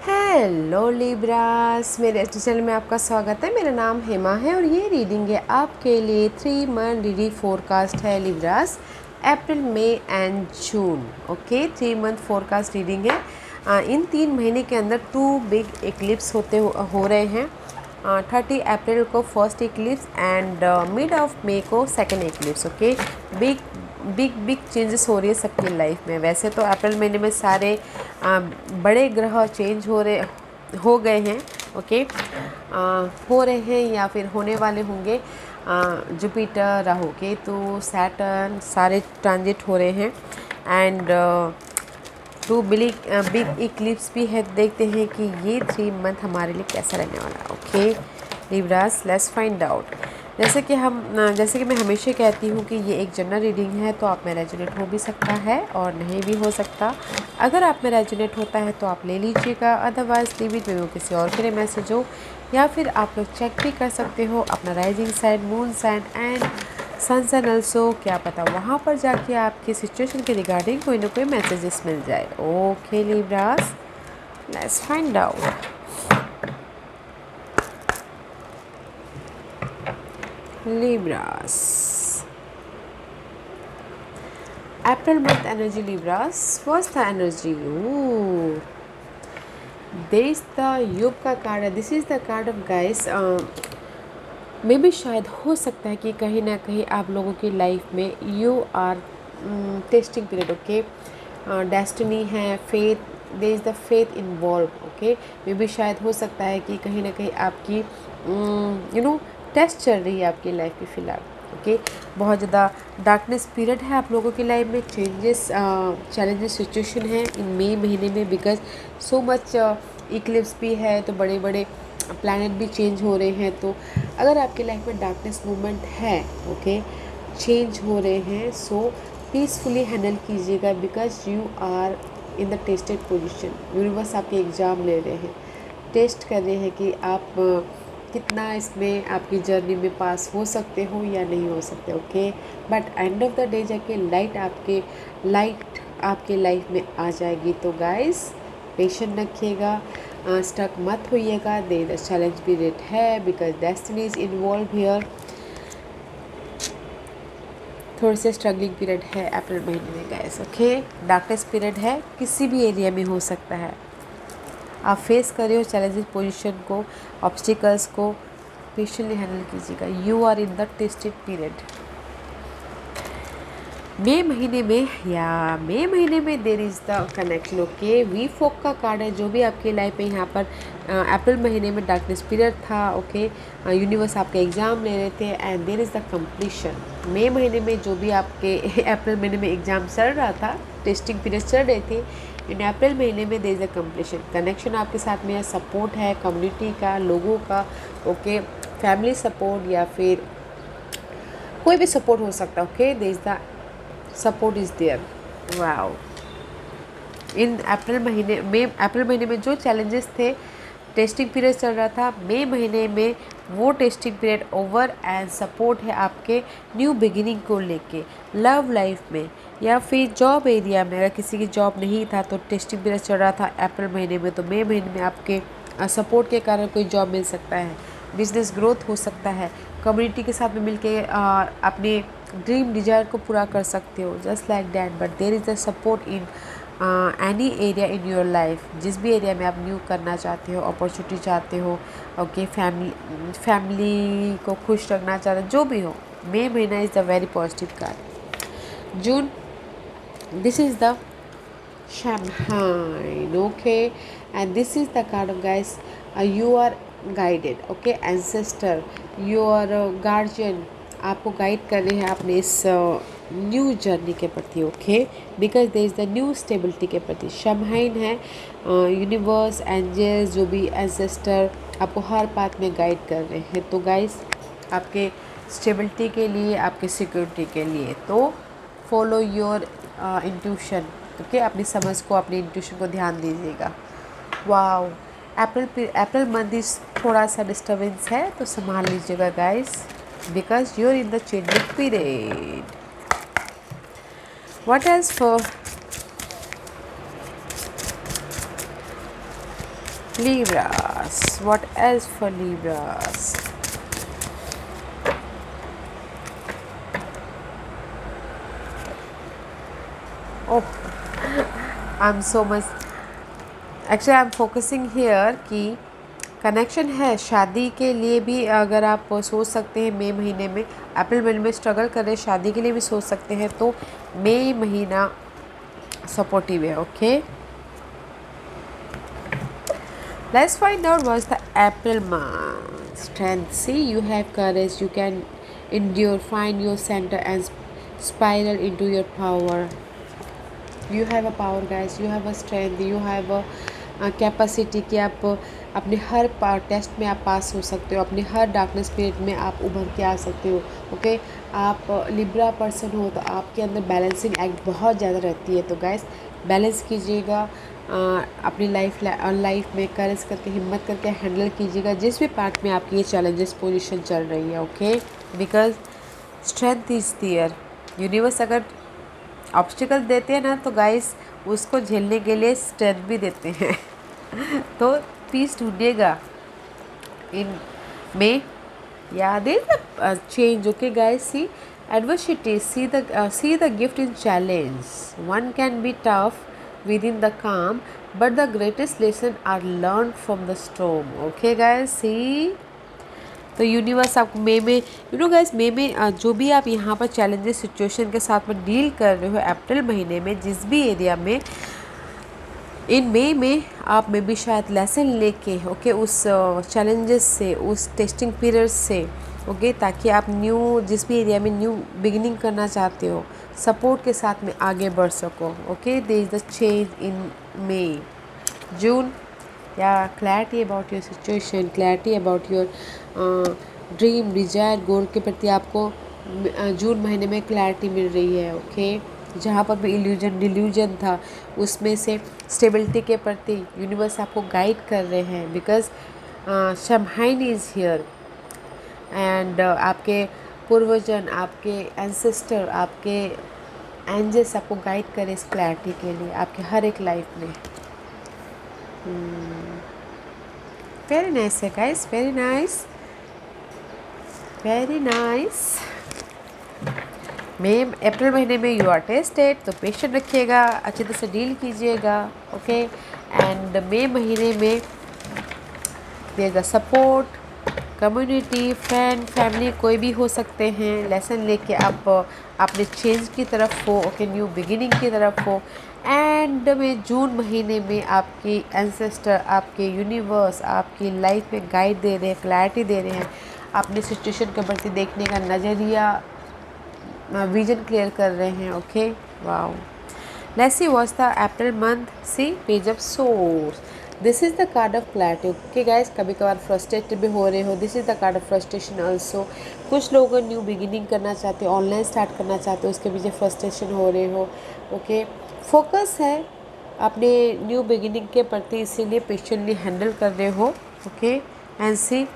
Hello Libras, मेरे channel में आपका स्वागत है। मेरा नाम हेमा है और ये रीडिंग है आपके लिए 3 मंथ रीडी फोरकास्ट है Libras, April May and June. Okay, 3 month forecast reading है। इन 3 महीने के अंदर 2 बिग इक्लिप्स हो रहे हैं। 30 अप्रैल को first eclipse and mid of मई को second eclipse. Okay, big big changes हो रही है सबकी लाइफ में। वैसे तो अप्रैल महीने में सारे बड़े ग्रह चेंज हो गए हैं। ओके, हो रहे हैं या फिर होने वाले होंगे। जुपिटर, राहु, केतु, सैटर्न सारे ट्रांजिट हो रहे हैं। एंड 2 बिग इक्लिप्स भी है। देखते हैं कि ये 3 मंथ हमारे लिए कैसा रहने वाला है। Okay Libras, let's find out. जैसे कि मैं हमेशा कहती हूँ कि ये एक जनरल रीडिंग है, तो आप में रेजोनेट हो भी सकता है और नहीं भी हो सकता। अगर आप में रेजोनेट होता है तो आप ले लीजिएगा, अदरवाइज लीव इट में वो किसी और के लिए मैसेज हो। या फिर आप लोग चेक भी कर सकते हो अपना rising sign, moon sign and sun sign also. क्या पता वहाँ पर जाके आपकी सिचुएशन के रिगार्डिंग कोई ना कोई मैसेजेस मिल जाए। Okay Libras, let's find out. Libras. April month energy Libras. What's the energy? Ooh. There is the योग का card. This is the card of guys. मे भी शायद हो सकता है कि कहीं ना कहीं आप लोगों की लाइफ में you are testing period. Okay, destiny है, faith, there is the faith involve. Okay, मे भी शायद हो सकता है कि कहीं ना कहीं आपकी टेस्ट चल रही है आपकी लाइफ की फ़िलहाल। ओके, बहुत ज़्यादा डार्कनेस पीरियड है आप लोगों की लाइफ में। चेंजेस, चैलेंजेस सिचुएशन है इन मई महीने में, बिकॉज सो मच इक्लिप्स भी है, तो बड़े बड़े प्लैनेट भी चेंज हो रहे हैं। तो अगर आपकी लाइफ में डार्कनेस मूवमेंट है, ओके, चेंज हो रहे हैं, सो पीसफुली हैंडल कीजिएगा, because you are in the tested position. Universe आपके एग्ज़ाम ले रहे हैं, टेस्ट कर रहे हैं कि आप कितना इसमें आपकी जर्नी में पास हो सकते हो या नहीं हो सकते। Okay, but end of the day जाके लाइट आपके लाइफ में आ जाएगी। तो गाइस पेशेंट रखिएगा, स्टक मत होइएगा। देयर चैलेंज पीरियड है, because destiny is involve here. थोड़े से स्ट्रगलिंग पीरियड है अप्रैल महीने में गाइस। ओके, डार्कनेस पीरियड है, किसी भी एरिया में हो सकता है। आप फेस कर रहे हो चैलेंजिंग पोजीशन को, ऑब्स्टिकल्स को, पेशेंटली हैंडल कीजिएगा। You are in the tested period. मई महीने में there is the connection. Okay, वी फोक का कार्ड है। जो भी आपकी लाइफ में यहाँ पर अप्रैल महीने में डार्कनेस पीरियड था, ओके, यूनिवर्स आपके एग्ज़ाम ले रहे थे and there is the completion. मई महीने में जो भी आपके अप्रैल महीने में एग्ज़ाम चल रहा था, टेस्टिंग पीरियड चल रहे थे, इन अप्रैल महीने में there is the completion. Connection आपके साथ में सपोर्ट है कम्युनिटी का, लोगों का। ओके, फैमिली सपोर्ट या फिर कोई भी सपोर्ट हो सकता है। Okay, there is the support is there. Wow, in April महीने में जो चैलेंजेस थे, टेस्टिंग पीरियड चल रहा था, मई महीने में वो testing period over and support है आपके न्यू बिगिनिंग को लेके। लव लाइफ में या फिर जॉब एरिया में, अगर किसी की जॉब नहीं था तो टेस्टिंग पीरियड चल रहा था अप्रैल महीने में, तो मई महीने में आपके सपोर्ट के कारण कोई जॉब मिल सकता है, बिजनेस ग्रोथ हो सकता है, कम्युनिटी के साथ में मिलके अपने ड्रीम डिजायर को पूरा कर सकते हो, just like that. But there is the support in any area in your life. जिस भी एरिया में आप न्यू करना चाहते हो, अपॉर्चुनिटी चाहते हो, ओके, फैमिली को खुश रखना चाहते हो, जो भी हो, मई महीना is the very positive card. June, this is the Shamhain, okay, and this is the card of guys. You are guided, okay, ancestor, your guardian आपको गाइड कर रहे हैं अपने इस न्यू जर्नी के प्रति। Okay, because there is the new stability के प्रति। शमहाइन है, यूनिवर्स, एंजल्स, जो भी एंसेस्टर आपको हर बात में गाइड कर रहे हैं। तो गाइस आपके स्टेबिलिटी के लिए, आपके सिक्योरिटी के लिए, तो फॉलो योर इंट्यूशन। ओके, अपनी समझ को, अपनी इंट्यूशन को ध्यान दीजिएगा। वाओ, अप्रैल मंथ इस थोड़ा सा डिस्टर्बेंस है, तो संभाल लीजिएगा guys, because you are in the changing period. What else for Libras. What else for Libras? Oh, I'm so much. Actually, I'm focusing here कि कनेक्शन है शादी के लिए भी। अगर आप सोच सकते हैं मई महीने में, अप्रैल महीने में स्ट्रगल कर रहे शादी के लिए भी सोच सकते हैं, तो मई महीना सपोर्टिव है। Okay, let's find out what's the April month. Strength. See, you have courage. You can endure, find your center, and spiral into your power. You have a power, guys. You have a strength. You have a capacity कि आप अपने हर test में आप पास हो सकते हो, अपने हर darkness period में आप उभर के आ सकते हो। ओके, आप लिब्रा पर्सन हो तो आपके अंदर बैलेंसिंग एक्ट बहुत ज़्यादा रहती है। तो गाइस, बैलेंस कीजिएगा अपनी लाइफ में, करेज करके, हिम्मत करके हैंडल कीजिएगा जिस भी पार्ट में आपकी ये चैलेंजेस पोजीशन चल रही है। Okay, because strength is there. Universe अगर ऑब्स्टिकल देते हैं ना, तो गाइस उसको झेलने के लिए स्ट्रेंथ भी देते हैं। तो पीस ढूंढिएगा इन में। या there change. Okay guys, see adversity, see the gift in challenge. One can be tough within the calm, but the greatest lesson are learned from the storm. Okay guys, see, तो universe आपको मई में guys, मई में जो भी आप यहाँ पर challenges situation के साथ में डील कर रहे हो अप्रैल महीने में जिस भी एरिया में, इन मई में आप में भी शायद लेसन लेके ओके उस चैलेंजेस से, उस टेस्टिंग पीरियड से, ओके, ताकि आप न्यू जिस भी एरिया में न्यू बिगिनिंग करना चाहते हो सपोर्ट के साथ में आगे बढ़ सको। Okay, there is the change in May. June, या clarity about your situation, clarity about your dream, desire, goal के प्रति आपको जून महीने में क्लैरिटी मिल रही है। ओके, जहाँ पर भी इल्यूजन डिल्यूजन था उसमें से स्टेबिलिटी के प्रति यूनिवर्स आपको गाइड कर रहे हैं। बिकॉज शमहाइन इज़ हियर एंड आपके पूर्वजन, आपके एंसेस्टर, आपके एंजल्स आपको गाइड करें इस क्लैरिटी के लिए आपके हर एक लाइफ में। वेरी नाइस है guys, very nice, very nice. मई अप्रैल महीने में यू आर टेस्टेड, तो पेशेंट रखिएगा, अच्छी तरह से डील कीजिएगा। ओके, एंड मई महीने में there the support, community, friend, family कोई भी हो सकते हैं। लेसन लेके आप अपने चेंज की तरफ हो, ओके, न्यू बिगिनिंग की तरफ हो। एंड में जून महीने में आपकी एंसेस्टर, आपके यूनिवर्स आपकी लाइफ में गाइड दे रहे हैं, क्लैरिटी दे रहे हैं, अपने सिचुएशन के प्रति देखने का नज़रिया, विजन क्लियर कर रहे हैं। Okay, wow. Let's see what's the April month. See page of source, this is the card of clarity. Okay guys, कभी कभार फ्रस्ट्रेटेड भी हो रहे हो, this is the card of frustration also. कुछ लोग न्यू बिगिनिंग करना चाहते हो, ऑनलाइन स्टार्ट करना चाहते हो, उसके पीछे फ्रस्ट्रेशन हो रहे हो। ओके, फोकस है अपने न्यू बिगिनिंग के प्रति, इसीलिए पेशेंटली हैंडल कर रहे हो। Okay, and see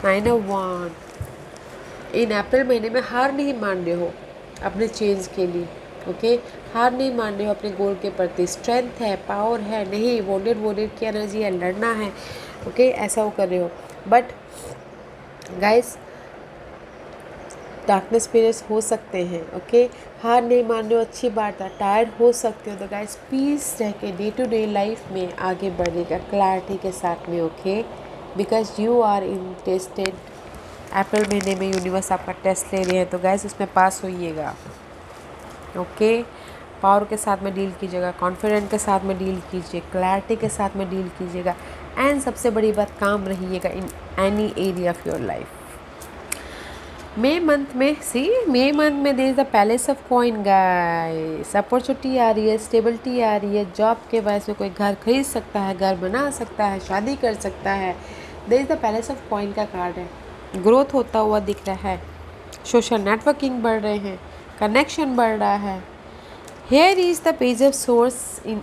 9 of Wands। In April महीने में हार नहीं मान रहे हो अपने चेंज के लिए। ओके, हार नहीं मान रहे हो अपने गोल के प्रति। स्ट्रेंथ है, पावर है, नहीं वोडेड की एनर्जी है, लड़ना है। ओके, ऐसा वो कर रहे हो। बट गाइस, डार्कनेस पीरियड्स हो सकते हैं। ओके, हार नहीं मान रहे हो, अच्छी बात है। टायर्ड हो सकते हो, तो गाइस पीस रह के डे टू डे लाइफ में आगे बढ़ेगा क्लैरिटी के साथ में। Okay, because you are in tested. April महीने में यूनिवर्स आपका टेस्ट ले रहे हैं, तो गाइस उसमें पास होइएगा। ओके, पावर के साथ में डील कीजिएगा, कॉन्फिडेंट के साथ में डील कीजिए, क्लैरिटी के साथ में डील कीजिएगा, एंड सबसे बड़ी बात, काम रहिएगा in any area of your life. मई मंथ में मई मंथ में there is the palace of coin guys. Opportunity आ रही है, स्टेबिलिटी आ रही है, जॉब के वजह से कोई घर खरीद सकता है, घर बना सकता है, शादी कर सकता है। There is the palace of coin का कार्ड है। ग्रोथ होता हुआ दिख रहा है, सोशल नेटवर्किंग बढ़ रहे हैं, कनेक्शन बढ़ रहा है। Here is the page of source in,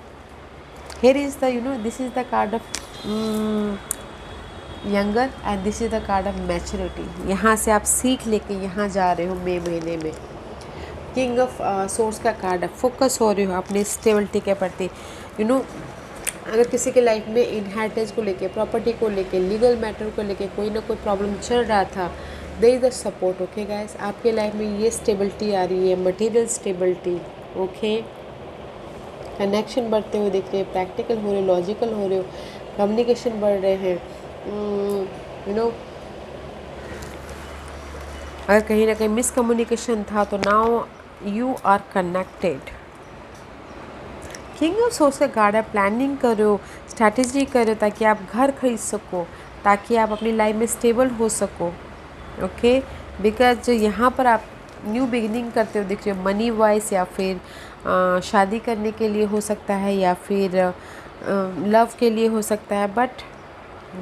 here is the this is the card of younger and this is the card of maturity. यहाँ से आप सीख लेके यहाँ जा रहे हो मई महीने में। किंग ऑफ सोर्स का कार्ड है, फोकस हो रहे हो अपनी स्टेबिलिटी के प्रति। अगर किसी के लाइफ में इनहेरिटेंस को लेके, प्रॉपर्टी को लेके, लीगल मैटर को लेके कोई ना कोई प्रॉब्लम चल रहा था, there is the support. Okay guys, आपके लाइफ में ये स्टेबिलिटी आ रही है, मटेरियल स्टेबिलिटी। ओके, कनेक्शन बढ़ते हुए दिख रहे हैं, प्रैक्टिकल हो रहे हो, लॉजिकल हो रहे हो, कम्युनिकेशन बढ़ रहे हैं। यू नो, अगर कहीं ना कहीं मिसकम्युनिकेशन था तो now you are connected. King of source का कार्ड है, प्लानिंग करो, स्ट्रैटेजी करो ताकि आप घर खरीद सको, ताकि आप अपनी लाइफ में स्टेबल हो सको। ओके, बिकॉज यहाँ पर आप न्यू बिगिनिंग करते हो दिख रहे हो, मनी वाइज, या फिर शादी करने के लिए हो सकता है, या फिर लव के लिए हो सकता है। But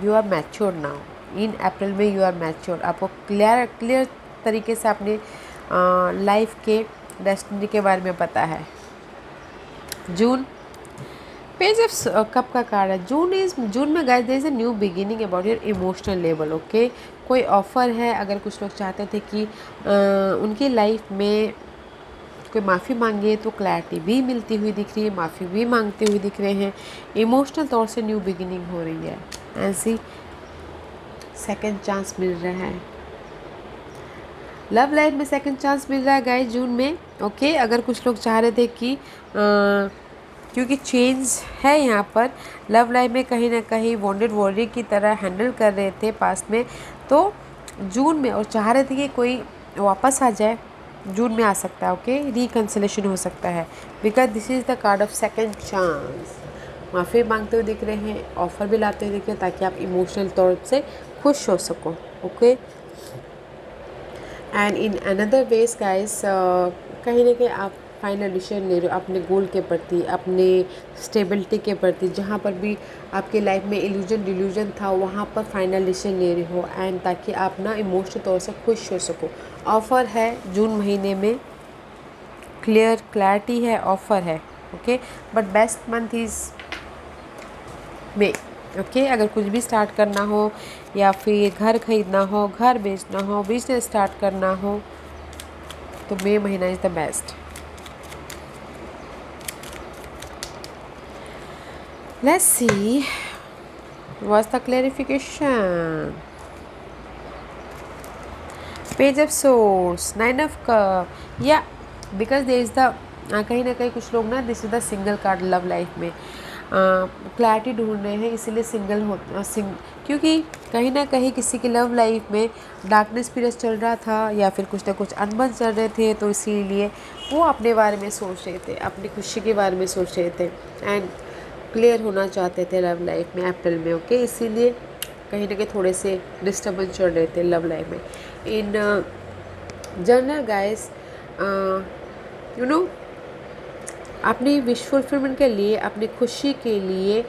you are mature now, in April में यू आर मैच्योर। आपको क्लियर तरीके से अपने लाइफ के डेस्टिनी के बारे में पता है। जून, पेज ऑफ कप का कार्ड है। जून में guys there is a new beginning about your emotional level. Okay, कोई ऑफ़र है, अगर कुछ लोग चाहते थे कि उनकी लाइफ में कोई माफ़ी मांगे तो क्लैरिटी भी मिलती हुई दिख रही है, माफ़ी भी मांगते हुए दिख रहे हैं। इमोशनल तौर से न्यू बिगिनिंग हो रही है, ऐसी सेकंड चांस मिल रहा है। लव लाइफ में सेकंड चांस मिल रहा है गाइस जून में। ओके, अगर कुछ लोग चाह रहे थे कि क्योंकि चेंज है यहाँ पर, लव लाइफ में कहीं ना कहीं वॉन्डेड वॉरी की तरह हैंडल कर रहे थे पास्ट में, तो जून में, और चाह रहे थे कि कोई वापस आ जाए, जून में आ सकता है। ओके, रिकन्सिलेशन हो सकता है, because this is the card of second chance. माफ़ी मांगते हुए दिख रहे हैं, ऑफ़र भी लाते हुए दिख रहे हैं, ताकि आप इमोशनल तौर से खुश हो सको। Okay, and in another ways guys, कहीं ना कहीं आप फाइनल डिसीजन ले रहे हो अपने गोल के प्रति, अपने स्टेबिलिटी के प्रति। जहाँ पर भी आपके लाइफ में इल्यूजन डिल्यूजन था, वहाँ पर फाइनल डिसीजन ले रहे हो, एंड ताकि आप ना इमोशनल तौर से खुश हो सको। ऑफ़र है जून महीने में, क्लैरिटी है, ऑफ़र है। Okay, but best month is may. Okay, अगर कुछ भी स्टार्ट करना हो, या फिर घर खरीदना हो, घर बेचना हो, बिजनेस स्टार्ट करना हो, तो मई महीना is the best. Let's see what's the clarification. Page of source, 9 of cup, या बिकॉज देयर इज़ द, कहीं ना कहीं कुछ लोग ना, this is the single card love life में क्लैरिटी ढूंढ रहे हैं, इसीलिए सिंगल हो क्योंकि कहीं ना कहीं किसी की लव लाइफ में डार्कनेस पीरियड चल रहा था, या फिर कुछ ना कुछ अनबन चल रहे थे, तो इसीलिए वो अपने बारे में सोच रहे थे, अपनी खुशी के बारे में सोच रहे थे, एंड क्लियर होना चाहते थे लव लाइफ में अप्रैल में। ओके, इसीलिए कहीं ना कहीं थोड़े से डिस्टर्बेंस चल रहे थे लव लाइफ में। In general guys, you know, अपनी विश फुलफिलमेंट के लिए, अपनी खुशी के लिए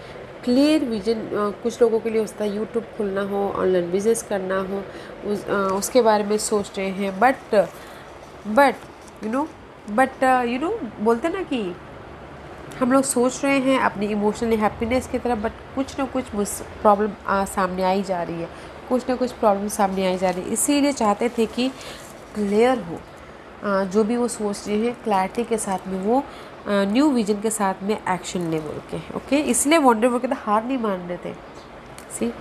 क्लियर विजन, कुछ लोगों के लिए होता है यूट्यूब खोलना हो, ऑनलाइन बिजनेस करना हो, उसके बारे में सोच रहे हैं। बट यू नो बोलते ना कि हम लोग सोच रहे हैं अपनी इमोशनली हैप्पीनेस की तरफ, बट कुछ ना कुछ प्रॉब्लम सामने आई जा रही है, कुछ ना कुछ प्रॉब्लम सामने आई जा रही है। इसीलिए चाहते थे कि क्लियर हो, जो भी वो सोच रहे हैं, क्लैरिटी के साथ में वो न्यू विजन के साथ में एक्शन ले बोल के। ओके, इसलिए वंडर वो कहते हार नहीं मान रहे थे। सी,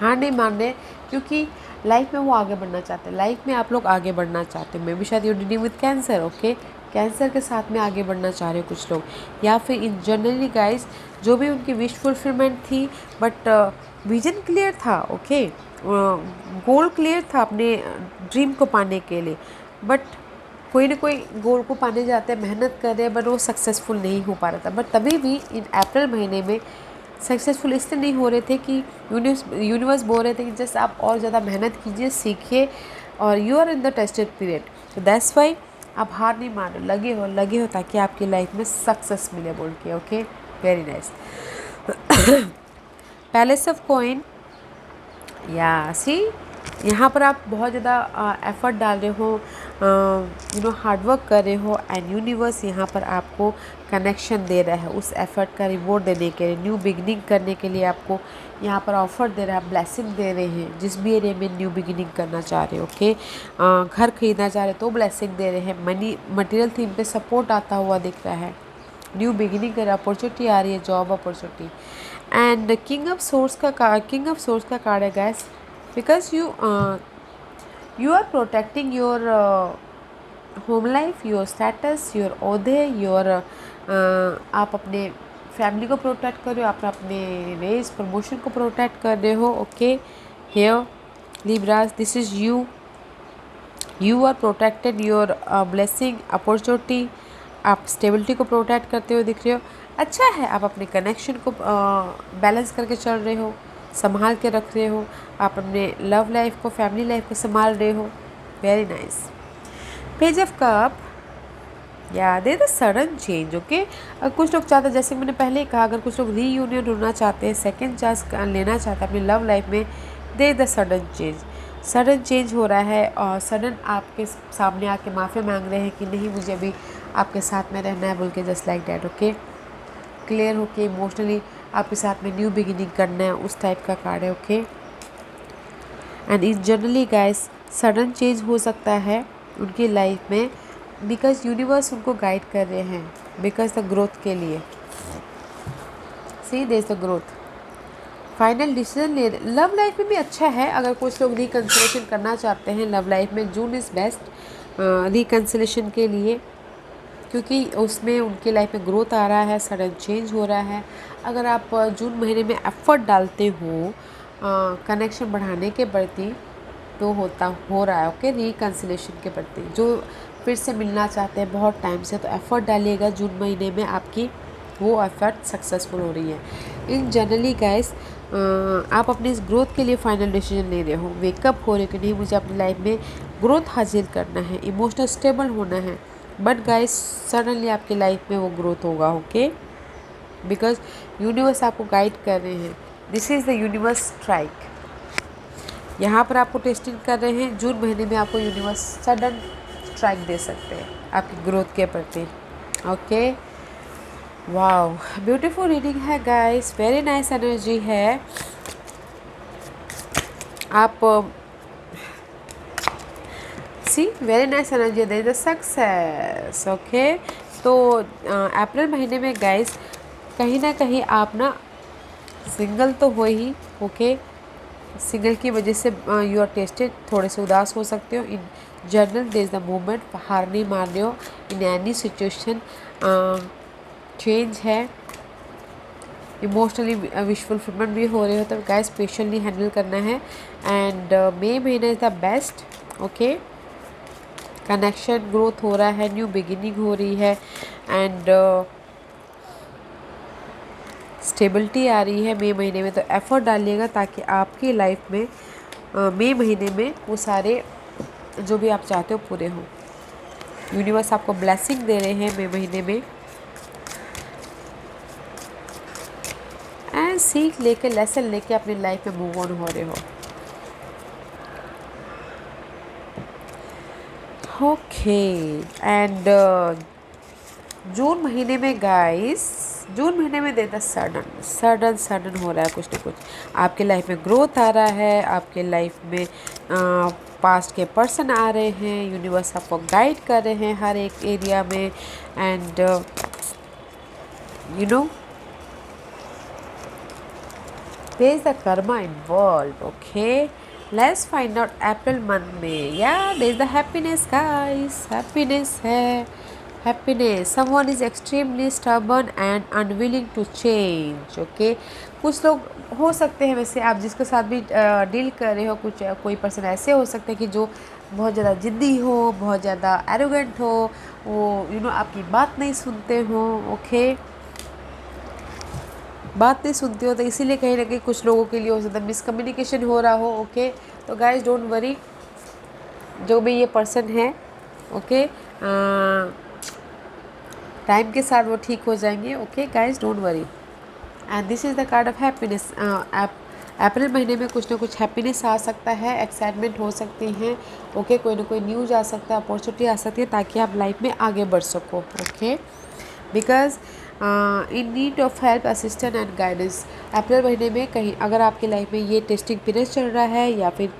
हार नहीं मान रहे, क्योंकि लाइफ में वो आगे बढ़ना चाहते हैं, लाइफ में आप लोग आगे बढ़ना चाहते हैं। मे बी शायद you dealing with cancer. Okay, cancer के साथ में आगे बढ़ना चाह रहे हो कुछ लोग, या फिर इन जनरली गाइज जो भी उनकी विश फुलफिलमेंट थी, बट विजन क्लियर था। ओके, गोल क्लियर था अपने ड्रीम को पाने के लिए, बट कोई ना कोई गोल को पाने जाते हैं, मेहनत कर रहे हैं, बट वो सक्सेसफुल नहीं हो पा रहा था। बट तभी भी इन अप्रैल महीने में सक्सेसफुल इसलिए नहीं हो रहे थे कि यूनिवर्स बोल रहे थे कि जस्ट आप और ज़्यादा मेहनत कीजिए, सीखिए, और you are in the tested period, तो दैट्स वाई आप हार नहीं मारो, लगे हो ताकि आपकी लाइफ में सक्सेस मिले बोल के। Okay, very nice. Palace of coin, या सी, यहाँ पर आप बहुत ज़्यादा एफर्ट डाल रहे हो, हार्डवर्क कर रहे हो, एंड यूनिवर्स यहाँ पर आपको कनेक्शन दे रहा है उस एफर्ट का रिवॉर्ड देने के लिए, न्यू बिगिनिंग करने के लिए आपको यहाँ पर ऑफर दे रहा है, ब्लेसिंग दे रहे हैं। जिस भी एरिया में न्यू बिगिनिंग करना चाह रहे हो, ओके, घर खरीदना चाह रहे हो तो ब्लेसिंग दे रहे हैं। मनी मटेरियल थीम पे सपोर्ट आता हुआ दिख रहा है। न्यू बिगिनिंग का अपॉर्चुनिटी आ रही है, job opportunity. And king of source का कार्ड है guys, because you are protecting your home life, your status, your ओहदे, योर आप अपने फैमिली को प्रोटेक्ट कर रहे हो, आप अपने रेस प्रमोशन को प्रोटेक्ट कर रहे हो। Okay, here Libras, this is you are protected your blessing opportunity, आप स्टेबिलिटी को प्रोटेक्ट करते हुए दिख रहे हो। अच्छा है, आप अपने कनेक्शन को बैलेंस करके चल रहे हो, संभाल के रख रहे हो, आप अपने लव लाइफ को, फैमिली लाइफ को संभाल रहे हो। Very nice. Page of cup, या दे द सडन चेंज। ओके, कुछ लोग चाहते हैं, जैसे मैंने पहले ही कहा, अगर कुछ लोग रीयूनियन होना चाहते हैं, सेकेंड चांस लेना चाहते हैं अपनी लव लाइफ में, they the sudden change. Sudden change हो रहा है और सडन आपके सामने आके माफ़ी मांग रहे हैं कि नहीं, मुझे अभी आपके साथ में रहना है बोल के, just like that. Okay, clear होके इमोशनली आपके साथ में न्यू बिगिनिंग करना है, उस टाइप का कार्ड है। Okay, and in generally guys sudden change हो सकता है उनकी लाइफ में, बिकॉज यूनिवर्स उनको गाइड कर रहे हैं, बिकॉज द ग्रोथ के लिए। See there is the growth, final decision ले। लव लाइफ में भी अच्छा है, अगर कुछ लोग रिकन्सिलेशन करना चाहते हैं लव लाइफ में, जून इज़ बेस्ट रिकन्सिलेशन के लिए, क्योंकि उसमें उनकी लाइफ में ग्रोथ आ रहा है, सडन चेंज हो रहा है। अगर आप जून महीने में एफर्ट डालते हो कनेक्शन बढ़ाने के प्रति, तो हो रहा है। ओके, रिकन्सिलेशन के प्रति, जो फिर से मिलना चाहते हैं बहुत टाइम से, तो एफ़र्ट डालिएगा जून महीने में, आपकी वो एफ़र्ट सक्सेसफुल हो रही है। इन जनरली गाइस आप अपनी इस ग्रोथ के लिए फाइनल डिसीजन ले रहे हो, वेकअप हो रहे हो कि नहीं, मुझे अपनी लाइफ में ग्रोथ हासिल करना है, इमोशनल स्टेबल होना है। बट गाइस सडनली आपकी लाइफ में वो ग्रोथ होगा। ओके, बिकॉज यूनिवर्स आपको गाइड कर रहे हैं। This is the universe strike, यहाँ पर आपको टेस्टिंग कर रहे हैं। जून महीने में आपको यूनिवर्स सडन स्ट्राइक दे सकते हैं आपकी ग्रोथ के प्रति। ओके, वाओ, ब्यूटीफुल रीडिंग है गाइस, वेरी नाइस एनर्जी है। आप see very nice energy, there is a success. Okay, तो अप्रैल महीने में गाइस कहीं ना कहीं आप ना सिंगल तो हो ही। ओके, सिंगल की वजह से यू आर टेस्टेड, थोड़े से उदास हो सकते हो। In general there is the moment, हार नहीं मार रहे हो इन एनी सिचुएशन। चेंज है, इमोशनली विश फुलफिलमेंट भी हो रहे हो, तो गाइस पेशेंटली हैंडल करना है। एंड मई महीना is the best. Okay, connection growth हो रहा है, न्यू बिगिनिंग हो रही है, एंड स्टेबिलिटी आ रही है मई महीने में। तो एफर्ट डालिएगा ताकि आपकी लाइफ में मई महीने में वो सारे जो भी आप चाहते हो पूरे हों। यूनिवर्स आपको ब्लेसिंग दे रहे हैं मई महीने में, एंड सीख लेके, लेसन लेके अपनी लाइफ में मूव ऑन हो रहे हो। ओके, एंड जून महीने में गाइस, जून महीने में देता सडन हो रहा है कुछ ना कुछ। आपके लाइफ में ग्रोथ आ रहा है, आपके लाइफ में पास्ट के पर्सन आ रहे हैं, यूनिवर्स आपको गाइड कर रहे हैं हर एक एरिया में। And you know there is the karma involved. Okay, let's find out April month में। yeah, there is the happiness guys, happiness है, happiness। someone is extremely stubborn and unwilling to change। okay, कुछ लोग हो सकते हैं, वैसे आप जिसके साथ भी डील कर रहे हो, कुछ कोई पर्सन ऐसे हो सकते हैं कि जो बहुत ज़्यादा ज़िद्दी हो, बहुत ज़्यादा एरोगेंट हो, वो आपकी बात नहीं सुनते हो। ओके, बात नहीं सुनते हो, तो इसीलिए कहीं ना कहीं कुछ लोगों के लिए हो सकता है मिसकम्युनिकेशन हो रहा हो। ओके, तो गाइज डोंट वरी, जो भी ये पर्सन है, ओके, टाइम के साथ वो ठीक हो जाएंगे। Okay guys don't worry, and this is the card of happiness. अप्रैल महीने में कुछ ना कुछ हैप्पीनेस आ सकता है, एक्साइटमेंट हो सकती हैं। ओके, कोई ना कोई न्यूज़ आ सकता है, अपॉर्चुनिटी आ सकती है, ताकि आप लाइफ में आगे बढ़ सको। Okay, because in need of help, assistant and guidance. अप्रैल महीने में कहीं अगर आपकी लाइफ में ये टेस्टिंग पीरियड चल रहा है, या फिर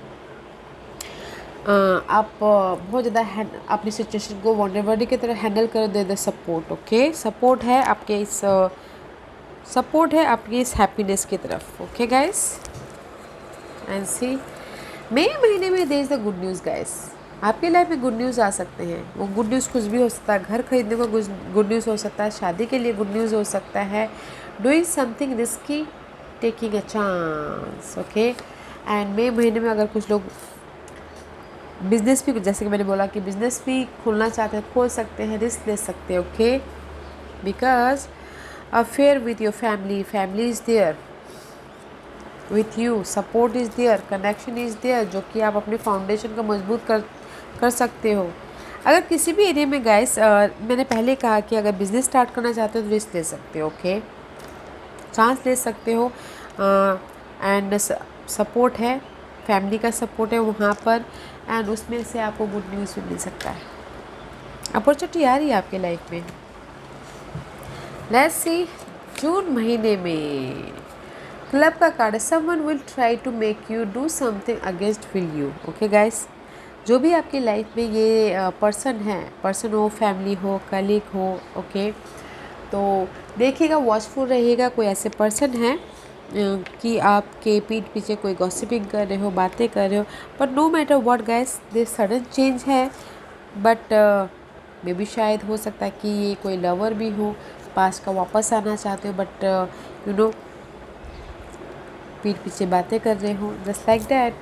आप बहुत ज़्यादा अपनी सिचुएशन को वल्नरेबिलिटी की तरह हैंडल कर दे द सपोर्ट। ओके, सपोर्ट है आपके इस हैप्पीनेस की तरफ। ओके गाइस, एंड सी मई महीने में there is the good news guys. आपके लाइफ में गुड न्यूज़ आ सकते हैं। वो गुड न्यूज़ कुछ भी हो सकता है, घर खरीदने को गुड न्यूज़ हो सकता है, शादी के लिए गुड न्यूज़ हो सकता है, doing something risky, taking a chance. Okay, and मई महीने में अगर कुछ लोग बिजनेस भी, जैसे कि मैंने बोला कि बिजनेस भी खोलना चाहते हैं, खोल सकते हैं, रिस्क ले सकते हैं। Okay, because affair with your family is there with you, support is there, connection is there, जो कि आप अपने फाउंडेशन को मजबूत कर सकते हो। अगर किसी भी एरिया में गाइस, मैंने पहले कहा कि अगर बिज़नेस स्टार्ट करना चाहते हो तो रिस्क ले सकते हो। ओके, चांस ले सकते हो, एंड सपोर्ट है, फैमिली का सपोर्ट है वहाँ पर, एंड उसमें से आपको गुड न्यूज़ भी मिल सकता है। अपॉर्चुनिटी आ रही है आपके लाइफ में। लेट्स सी जून महीने में क्लब का card, someone will try to make you do something against will you. Okay guys, जो भी आपकी लाइफ में ये पर्सन हो, फैमिली हो, कलीग हो, ओके, तो देखिएगा, वॉचफुल रहिएगा। कोई ऐसे पर्सन है कि आपके पीठ पीछे कोई गॉसिपिंग कर रहे हो, बातें कर रहे हो, but no matter what guys, this sudden change है, बट मे बी शायद हो सकता है कि ये कोई लवर भी हो, पास का वापस आना चाहते हो, बट यू नो पीठ पीछे बातें कर रहे हो, just like that.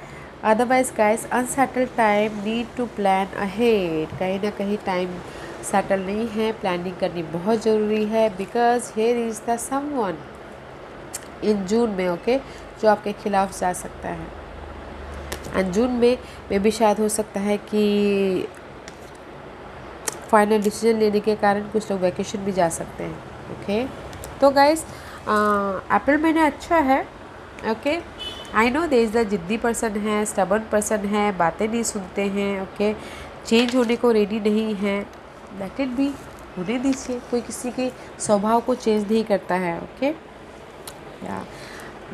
Otherwise guys, unsettled time, need to plan ahead. कहीं ना कहीं टाइम सेटल नहीं है, प्लानिंग करनी बहुत ज़रूरी है, because here is the someone in June में, ओके, जो आपके खिलाफ जा सकता है। एंड जून में भी शायद हो सकता है कि फाइनल डिसीजन लेने के कारण कुछ लोग वैकेशन भी जा सकते हैं। ओके, तो गाइस, अप्रैल महीना अच्छा है। Okay, I know there is the जिद्दी पर्सन है, स्टबर्न पर्सन है, बातें नहीं सुनते हैं। ओके, चेंज होने को रेडी नहीं है, लेट इट बी, होने दीजिए। कोई किसी के स्वभाव को चेंज नहीं करता है। ओके, या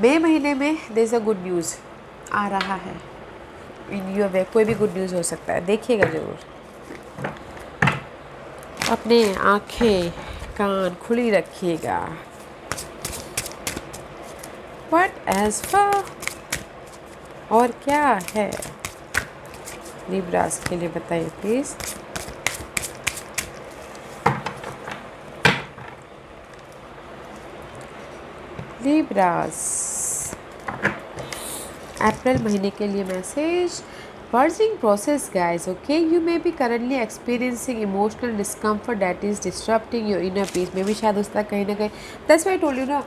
मई महीने में there is a good news आ रहा है इन योर वे। कोई भी गुड न्यूज़ हो सकता है, देखिएगा ज़रूर। अपने आँखें कान खुली रखिएगा। व्हाट एज फॉर, और क्या है लिब्रास के लिए बताइए प्लीज़। लिब्रास अप्रैल महीने के लिए message, purging process guys. Okay, you may be currently experiencing emotional discomfort that is disrupting your inner peace। मे भी शायद उसका कहीं ना कहीं, that's why I told you ना,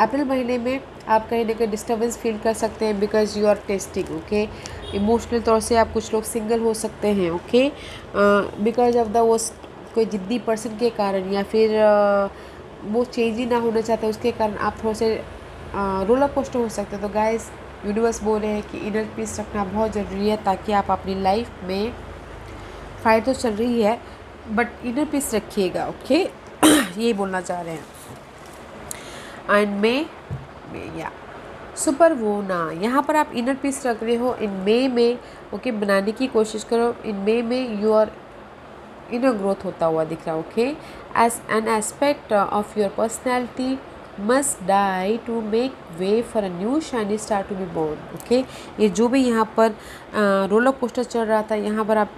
अप्रैल महीने में आप कहीं ना कहीं डिस्टर्बेंस फील कर सकते हैं, because you are testing. Okay, emotional तौर से आप, कुछ लोग सिंगल हो सकते हैं। ओके, बिकॉज ऑफ द वो कोई जिद्दी पर्सन के कारण, या फिर वो चेंज ही ना होना चाहते उसके कारण आप थोड़े से रोलर कोस्टर हो सकते हैं। तो गाइस, यूनिवर्स बोल रहे हैं कि इनर पीस रखना बहुत ज़रूरी है, ताकि आप अपनी लाइफ में, फाइट तो चल रही है बट इनर पीस रखिएगा। ओके, ये बोलना चाह रहे हैं। एंड मे या सुपर वो ना, यहाँ पर आप इनर पीस रख रहे हो इन मे में। ओके, बनाने की कोशिश करो। इन मे में योर इनर ग्रोथ होता हुआ दिख रहा है। Okay, as an aspect of your personality must die to make way for a new shiny star to be born. Okay, ये जो भी यहाँ पर रोलर कोस्टर चल रहा था, यहाँ पर आप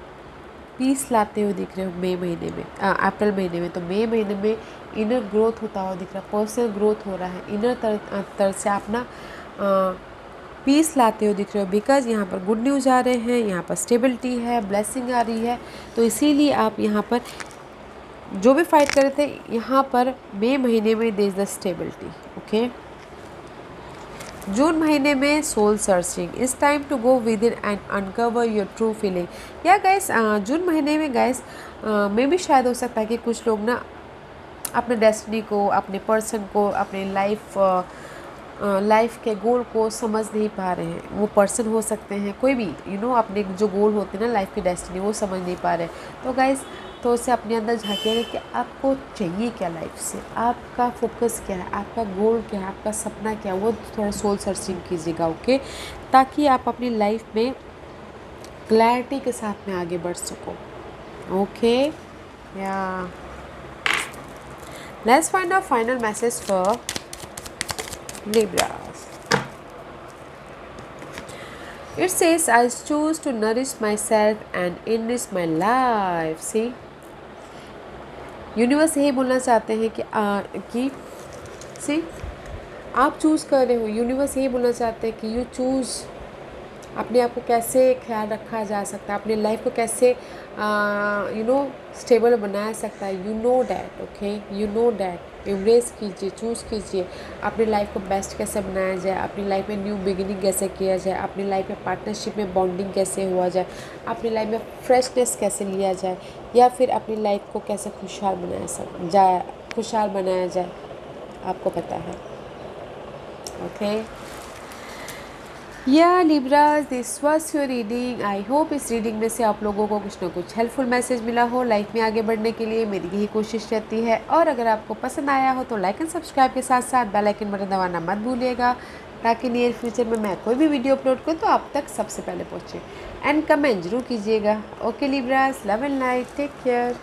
पीस लाते हुए दिख रहे हो मई महीने में, अप्रैल महीने में। तो मई महीने में इनर ग्रोथ होता हुआ दिख रहा है, पर्सनल ग्रोथ हो रहा है, इनर तरह से आप ना पीस लाते हुए दिख रहे हो, बिकॉज यहाँ पर गुड न्यूज़ आ रहे हैं, यहाँ पर स्टेबिलिटी है, ब्लेसिंग आ रही है। तो इसीलिए आप यहाँ पर जो भी फाइट कर रहे थे, यहाँ पर मई महीने में there is the stability. Okay, जून महीने में soul searching, it's time to go within and uncover your true feeling. या गाइस, जून महीने में गाइस में भी शायद हो सकता है कि कुछ लोग ना अपने डेस्टिनी को, अपने पर्सन को, अपने लाइफ के गोल को समझ नहीं पा रहे हैं। वो पर्सन हो सकते हैं, कोई भी, अपने जो गोल होते हैं ना, लाइफ की डेस्टिनी, वो समझ नहीं पा रहे। तो गाइस, तो उससे अपने अंदर झाँकिएगा कि आपको चाहिए क्या लाइफ से, आपका फोकस क्या है, आपका गोल क्या है, आपका सपना क्या है, वो थोड़ा सोल सर्चिंग कीजिएगा। ओके, ताकि आप अपनी लाइफ में क्लैरिटी के साथ में आगे बढ़ सको। ओके, या let's find out final message for Libras. It says, I choose to nourish myself and enrich my life. See, universe यही बोलना चाहते हैं कि सी आप चूज़ कर रहे हो। यूनिवर्स यही बोलना चाहते हैं कि यू चूज़ अपने आप को कैसे ख्याल रखा जा सकता है, अपने लाइफ को कैसे स्टेबल बनाया सकता है। You know that, okay, you know that. Embrace कीजिए, चूज़ कीजिए अपनी लाइफ को बेस्ट कैसे बनाया जाए, अपनी लाइफ में न्यू बिगिनिंग कैसे किया जाए, अपनी लाइफ में पार्टनरशिप में बॉन्डिंग कैसे हुआ जाए, अपनी लाइफ में फ्रेशनेस कैसे लिया जाए, या फिर अपनी लाइफ को कैसे खुशहाल बनाया जाए, आपको पता है। ओके, या Libras, this was your reading. I hope इस रीडिंग में से आप लोगों को कुछ ना कुछ हेल्पफुल मैसेज मिला हो। लाइफ में आगे बढ़ने के लिए मेरी यही कोशिश रहती है। और अगर आपको पसंद आया हो तो लाइक एंड सब्सक्राइब के साथ साथ बेल आइकन बटन दबाना मत भूलिएगा, ताकि नियर फ्यूचर में मैं कोई भी वीडियो अपलोड करूँ तो आप तक सबसे पहले पहुँचे। एंड कमेंट जरूर कीजिएगा। Okay Libras, love and light, take care.